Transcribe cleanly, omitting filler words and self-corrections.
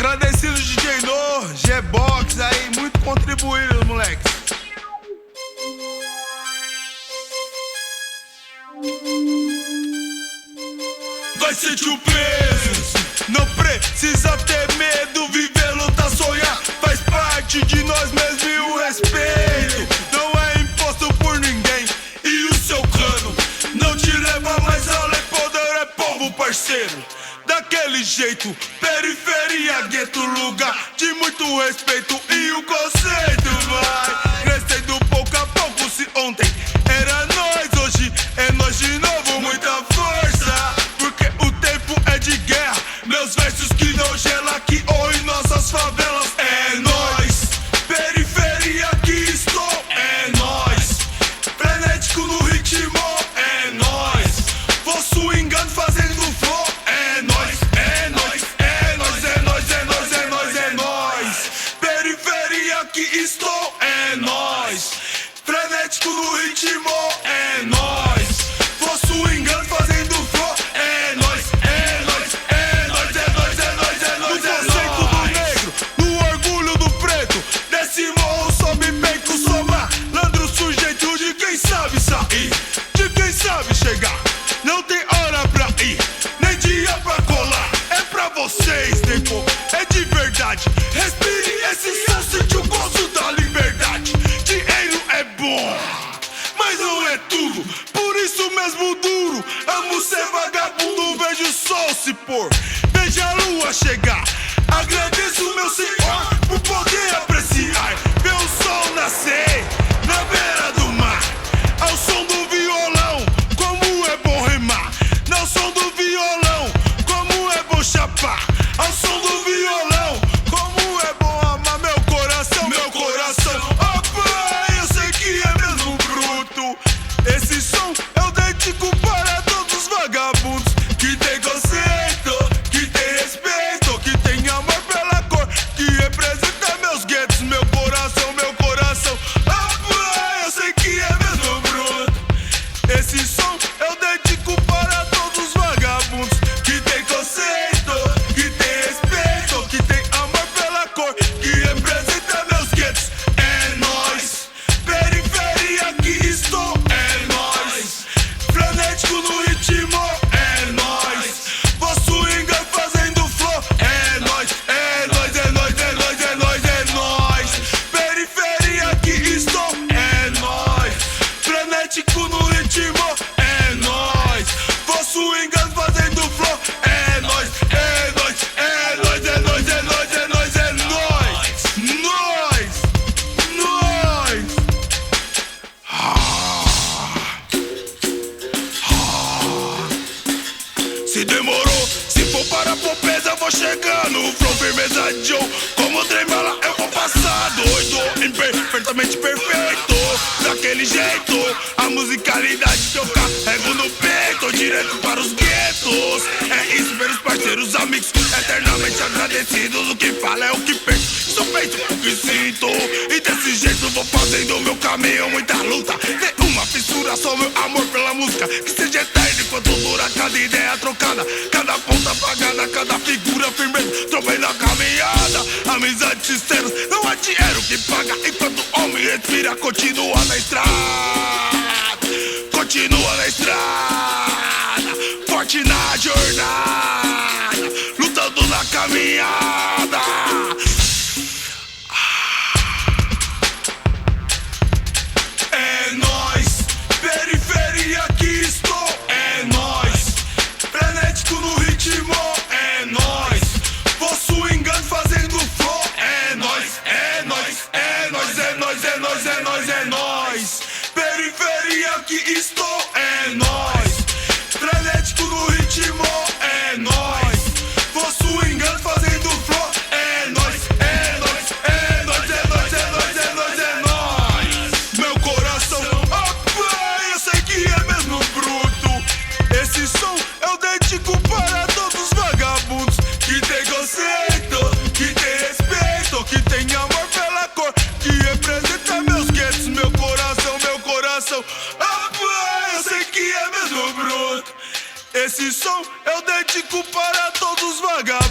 Agradecido DJ No, G-Box aí, muito contribuíram, moleques. Vai sentir o peso, não precisa ter medo. Viver, lutar, sonhar, faz parte de nós mesmos. E o respeito não é imposto por ninguém. E o seu cano não te leva mais além. Poder é povo, parceiro, daquele jeito. Periferia, gueto, lugar de muito respeito. E o conceito vai crescendo pouco a pouco. Se ontem era nós, hoje é nós de novo. Muita força, porque o tempo é de guerra. Meus versos que não gela aqui ou em nossas favelas. É nós, periferia que estou. É nós, frenético no ritmo. É nós, vou swingando fazendo flow. É nós, é nós, é nós, é nós, é nós, é nós, é nós. Periferia que estou. É nós, frenético no ritmo. É nós, vou swingando fazendo flow. É nós, é nós, é nós, é nós, é nós, é nós, é nós. No conceito do negro, no orgulho do preto, desse morro sobe bem com sou malandro, sujeito de quem sabe sair, de quem sabe chegar. Não tem hora pra ir, nem dia pra colar. É pra vocês, tempo, é de verdade. Respire esse som, sente o gosto da liberdade. Dinheiro é bom, mas não é tudo, por isso mesmo duro. Amo ser vagabundo, vejo o sol se pôr, vejo a lua chegar. Agradeço meu Senhor por poder apreciar, ver o sol nascer na beira do mar. Ao som do violão, como é bom remar. Ao som do violão, como é bom chapar. Ao som do violão, como é bom amar. Meu coração, meu coração. Opa, eu sei que é mesmo bruto. Esse som eu dedico para todos os vagabundos que tem conceito, que tem respeito, que tem amor pela cor, que representa meus guetos. Meu coração, meu coração. Opa, eu sei que é mesmo bruto. Esse som eu dedico para todos os vagabundos que tem conceito, que tem respeito, que tem amor pela cor, que representa meus guetos. É nóis, periferia que estou. É nóis, frenético no ritmo. É nóis, vou swingar fazendo flow. É nóis, é nóis, é nóis, é nóis, é nóis, é nóis. Periferia que estou. É nóis, frenético no ritmo. É nóis, vou swingando fazendo flow. É nóis, é nóis, é nóis, é nóis, é nóis, é nóis, é nóis. Nós, nós. Se demorou, se for para a pobreza, eu vou chegar no flow. Firmeza de Joe, como trembala, eu vou passar doido, imperfeitamente perfeito, daquele jeito. A musicalidade que eu carrego no peito, direto para os guetos. É isso, meus parceiros, amigos, eternamente agradecidos. O que fala é o que penso, sou feito o que sinto. E desse jeito vou fazendo o meu caminho, muita luta. Nenhuma fissura, só meu amor pela música, que seja eterno enquanto dura cada ideia trocada, cada ponta apagada, cada figura firmeza, trovei na caminhada. Amizade sinceras, não há dinheiro que paga. Enquanto o homem respira, continua na estrada, continua na estrada, forte na jornada, lutando na caminhada. É nóis, periferia que estou. É nóis, frenético no ritmo. É nóis, vou swingando fazendo flow. É nóis, é nóis, é nóis, é nóis, é nóis, é nóis, é nóis. Periferia que estou. É nóis, frenético no ritmo. É nóis, vou swingando fazendo flow. É nóis, é nóis, é nóis, é nóis, é nóis, é nóis, é nóis. Meu coração, opa, eu sei que é mesmo bruto. Esse som eu dedico para todos os vagabundos que tem conceito, que tem respeito, que tem amor pela cor, que representa meus guetos. Meu coração, meu coração. Opa, eu sei que é mesmo bruto. Esse som eu dedico para todos os vagabundos.